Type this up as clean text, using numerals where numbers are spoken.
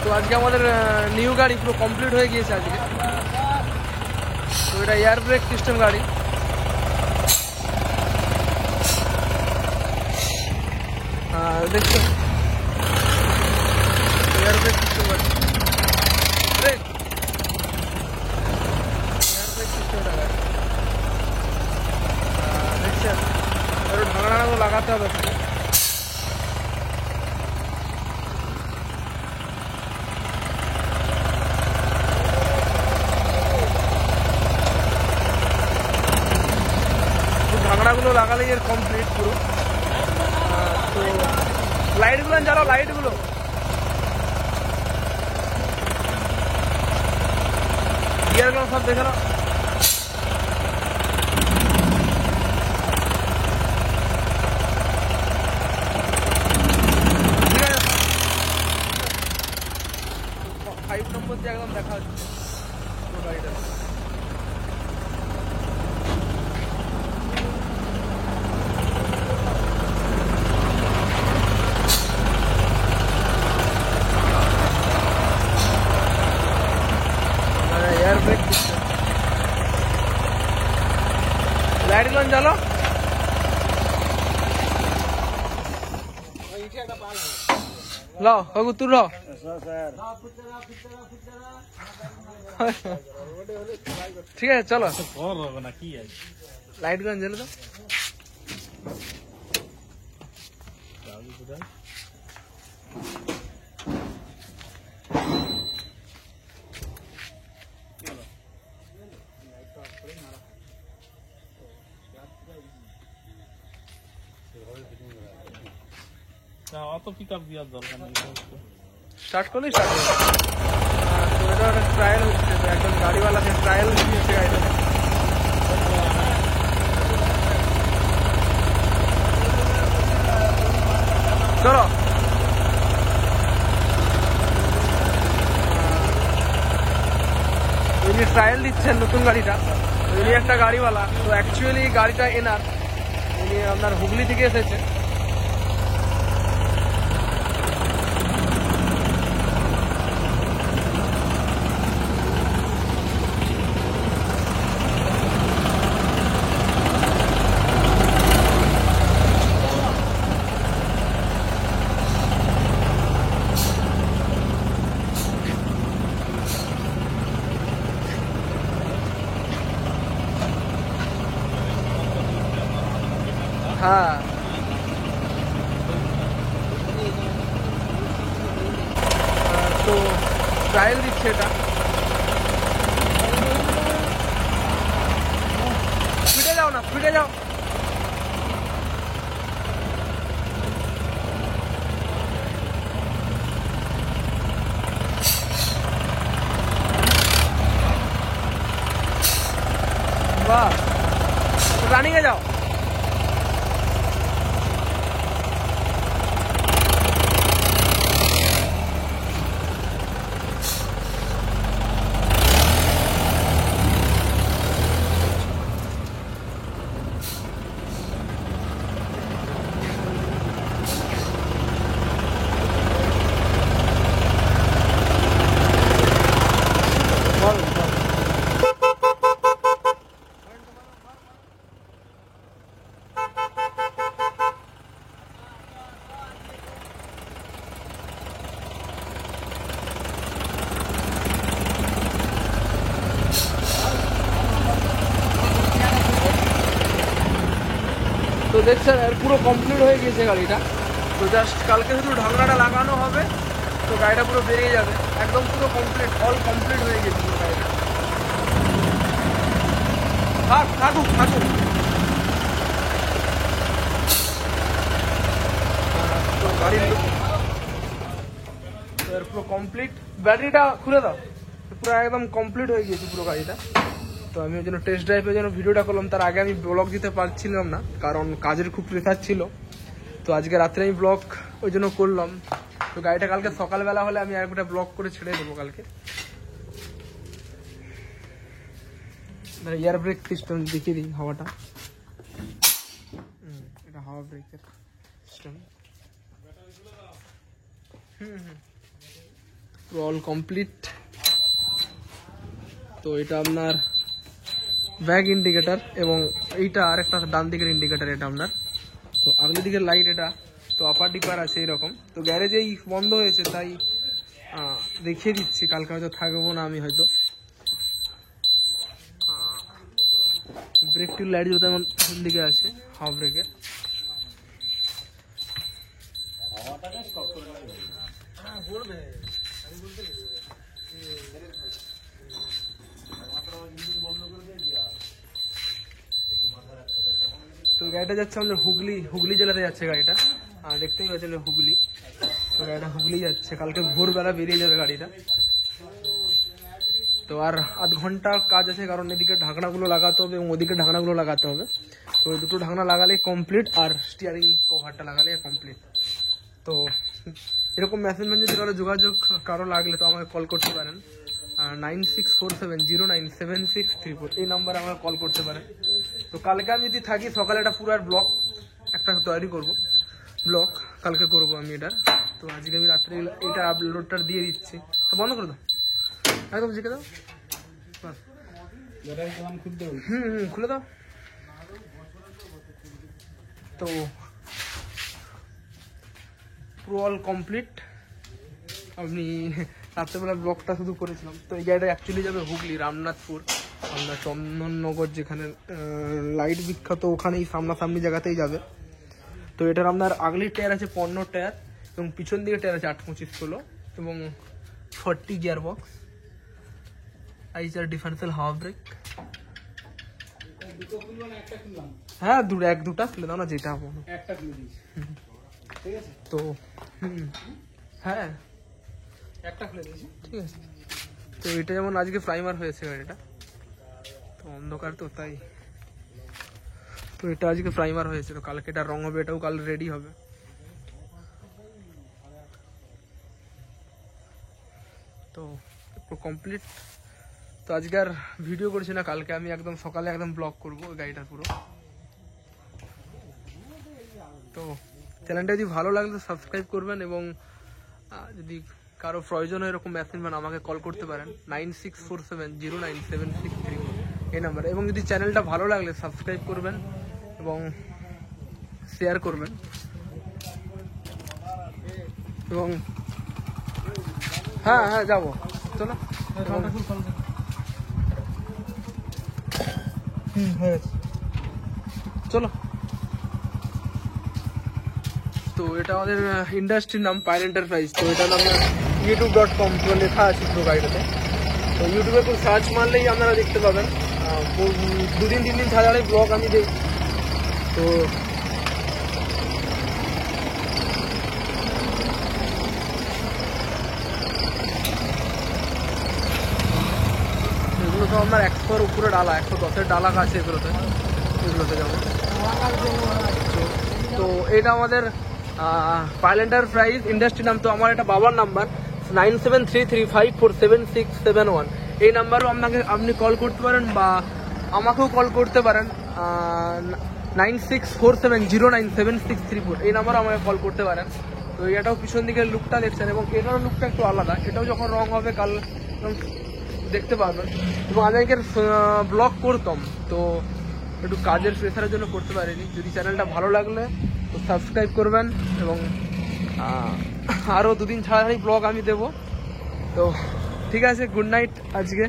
তো আজকে আমাদের নিউ গাড়ি পুরো কমপ্লিট হয়ে গিয়েছে আজকে। তো এটা এয়ার ব্রেক সিস্টেম গাড়ি। দেখছো এয়ার ব্রেক সিস্টেম গাড়ি, ব্রেক এয়ার ব্রেক সিস্টেমটা গাড়ি দেখছেন। একটু ঢাকনাগুলো লাগাতে হবে। ঢাকনাগুলো লাগালেই এর কমপ্লিট পুরো। তো লাইটগুলো জ্বালাও, লাইটগুলো গিয়ারগুলো সব দেখে নাও। ঠিক আছে, 5 নম্বর দিয়ে একদম দেখা হচ্ছে পুরো গাড়িটা। एयर ब्रेक लाइट गुलो चलो लो काकू तू लो ठीक है चलो लाइट गुलो जले तो অত পিকআপ দেওয়ার দরকার নেই, স্টার্ট করলেই স্টার্ট হবে। তো এটা একটা ট্রায়াল হচ্ছে, তো একজন গাড়িওয়ালাকে ট্রায়াল দিয়েছে গাড়িটা। চলো উনি ট্রায়াল দিচ্ছেন নতুন গাড়িটা। উনি একটা গাড়িওয়ালা, তো অ্যাকচুয়ালি গাড়িটা এনার, উনি আপনার হুগলি থেকে এসেছে। হ্যাঁ তো ট্রায়াল দিচ্ছে এটা। স্পিডে যাও না, স্পিডে যাও। বাহ, রানিং এ যাও। তো দেখছেন এর পুরো কমপ্লিট হয়ে গিয়েছে গাড়িটা। তো জাস্ট কালকে শুধু ঢাকনাটা লাগানো হবে, তো গাড়িটা পুরো বেরিয়ে যাবে। একদম পুরো কমপ্লিট, অল কমপ্লিট হয়ে গেছে পুরো গাড়িটা। থাকুক থাকুক। তো গাড়ির এর পুরো কমপ্লিট। ব্যাটারিটা খুলে দাও। পুরো একদম কমপ্লিট হয়ে গিয়েছে পুরো গাড়িটা। তো আমি ওই জন্য টেস্ট ড্রাইভের জন্য ভিডিওটা করলাম। তার আগে আমি ব্লগ দিতে পারছিলাম না, কারণ কাজের খুব প্রেসার ছিল। তো আজকে রাত্রে আমি ব্লগ ওই জন্য করলাম। তো গাড়িটা কালকে সকালবেলা হলে আমি একটা ব্লগ করে ছেড়ে দেবো কালকে। এয়ার ব্রেক সিস্টেম দেখিয়ে দিই হাওয়াটা। এটা হাওয়া ব্রেকের সিস্টেম। পুরো অল কমপ্লিট। তো এটা আপনার ব্যাক ইন্ডিকেটার এবং এইটা আর একটা ডান দিকের ইন্ডিকেটার এটা আপনার। তো আগের দিকের লাইট এটা, তো আপার ডিপার আছে এরকম। তো গ্যারেজেই বন্ধ হয়েছে তাই দেখিয়ে দিচ্ছি, কালকে হয়তো থাকবো না আমি হয়তো। ব্রেক টিউব লাইট যেটা আমার পিছন দিকে আছে হাফ ব্রেকের। তো গাড়িটা যাচ্ছে আমাদের হুগলি জেলাতে যাচ্ছে গাড়িটা, দেখতেই পাচ্ছেন হুগলি। তো গাড়িটা হুগলি যাচ্ছে, কালকে ভোরবেলা বেরিয়ে যাবে গাড়িটা। তো আর আধ ঘন্টা কাজ আছে, কারণ এদিকে ঢাকনাগুলো লাগাতে হবে এবং ওদিকে ঢাকনাগুলো লাগাতে হবে। তো ওই দুটো ঢাকনা লাগালে কমপ্লিট, আর স্টিয়ারিং কভারটা লাগালে কমপ্লিট। তো এরকম মেশিনম্যান যদি কারো লাগলে তো আমাকে কল করতে পারেন 9647097634 এই নাম্বারে আমাকে কল করতে পারেন। তো কালকে আমি যদি থাকি সকালে একটা পুরো ব্লগ একটা তৈরি করব, ব্লগ কালকে করব আমি এটা। তো আজকে আমি রাত্রে এটা আপলোডটা দিয়ে দিচ্ছি। বন্ধ করে দাও, একদম শিখে দাও, খুলে দাও। তো পুরো অল কমপ্লিট। আপনি রাত্রেবেলা ব্লগটা শুধু করেছিলাম। তো এই গাড়িটা অ্যাকচুয়ালি যাবে হুগলি রামনাথপুর, আমরা চন্দননগর যেখানে লাইট বিখ্যাত, ওখানেই সামনাসামনি জায়গাতেই যাবে। তো এটার আপনার আগলির টায়ার আছে 15 টায়ার এবং পিছন দিকে টায়ার আছে 8-25-16 এবং 40 গিয়ার বক্স, আইচার ডিফারেন্সিয়াল হাওয়া ব্রেক। হ্যাঁ দুটা খুলে দাও না, যেটা একটা খুলে দিই। তো হ্যাঁ একটা খুলে দিয়েছি, ঠিক আছে। তো এটা যেমন আজকে প্রাইমার হয়েছে গাড়িটা, তো অন্ধকার তো তাই। তো এটা আজকে প্রাইমার হয়েছে, তো কালকে এটা রং হবে, এটাও কাল রেডি হবে। তো কমপ্লিট। তো আজকে আর ভিডিও করছি না, কালকে আমি একদম সকালে একদম ব্লগ করবো গাড়িটার পুরো। তো চ্যানেলটা যদি ভালো লাগলে সাবস্ক্রাইব করবেন এবং যদি কারো প্রয়োজন হয় এরকম মেশিনম্যান আমাকে কল করতে পারেন 9647097634 এই নাম্বারে। এবং যদি চ্যানেলটা ভালো লাগলে সাবস্ক্রাইব করবেন এবং শেয়ার করবেন এবং হ্যাঁ যাবো, চলো চলো। তো এটা আমাদের ইন্ডাস্ট্রির নাম পাইল এন্টারপ্রাইজ। তো এটা আপনার youtube.com লেখা আছে পুরো গাড়িটাতে। তো ইউটিউবে খুব সার্চ মারলেই আপনারা দেখতে পাবেন। 2-3 দিন ছাড়া ব্লগ আমি দিই। তো এগুলো তো আপনার 100-র উপরে ডালা, 110-এর ডালা আছে এগুলোতে যেমন। তো এটা আমাদের পাইল এন্টারপ্রাইজ ইন্ডাস্ট্রি নাম। তো আমার এটা বাবার নাম্বার 9733547671 এই নাম্বারও আপনি কল করতে পারেন বা আমাকেও কল করতে পারেন 9647097634 এই নাম্বারও আমাকে কল করতে পারেন। তো এটাও পিছন দিকের লুকটা দেখছেন এবং এটারও লুকটা একটু আলাদা, এটাও যখন রং হবে কাল দেখতে পারবেন। এবং আমি আগের ব্লগ করতাম, তো একটু কাজের প্রেসারের জন্য করতে পারিনি। যদি চ্যানেলটা ভালো লাগলে তো সাবস্ক্রাইব করবেন এবং আরও 2 দিন ছাড়াই ব্লগ আমি দেবো। তো ঠিক আছে, গুড নাইট আজকে।